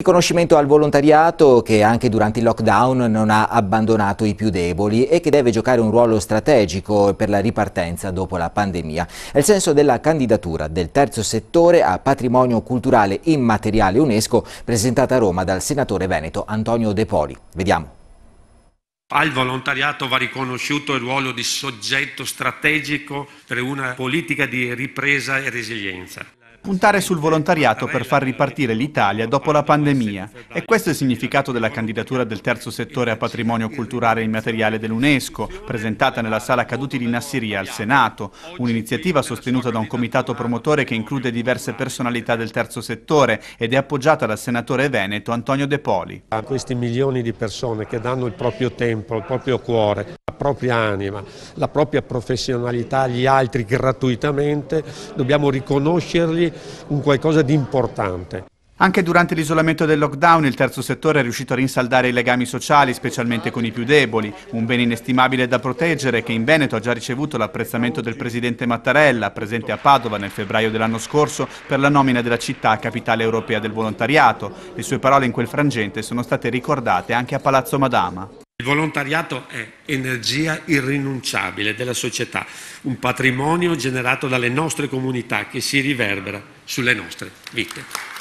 Riconoscimento al volontariato che anche durante il lockdown non ha abbandonato i più deboli e che deve giocare un ruolo strategico per la ripartenza dopo la pandemia. È il senso della candidatura del terzo settore a patrimonio culturale immateriale UNESCO presentata a Roma dal senatore veneto Antonio De Poli. Vediamo. Al volontariato va riconosciuto il ruolo di soggetto strategico per una politica di ripresa e resilienza. Puntare sul volontariato per far ripartire l'Italia dopo la pandemia. E questo è il significato della candidatura del terzo settore a patrimonio culturale immateriale dell'UNESCO, presentata nella Sala Caduti di Nassiriya al Senato, un'iniziativa sostenuta da un comitato promotore che include diverse personalità del terzo settore ed è appoggiata dal senatore veneto Antonio De Poli. A questi milioni di persone che danno il proprio tempo, il proprio cuore, la propria anima, la propria professionalità agli altri gratuitamente, dobbiamo riconoscerli un qualcosa di importante. Anche durante l'isolamento del lockdown il terzo settore è riuscito a rinsaldare i legami sociali, specialmente con i più deboli, un bene inestimabile da proteggere che in Veneto ha già ricevuto l'apprezzamento del presidente Mattarella, presente a Padova nel febbraio dell'anno scorso per la nomina della città capitale europea del volontariato. Le sue parole in quel frangente sono state ricordate anche a Palazzo Madama. Il volontariato è energia irrinunciabile della società, un patrimonio generato dalle nostre comunità che si riverbera sulle nostre vite.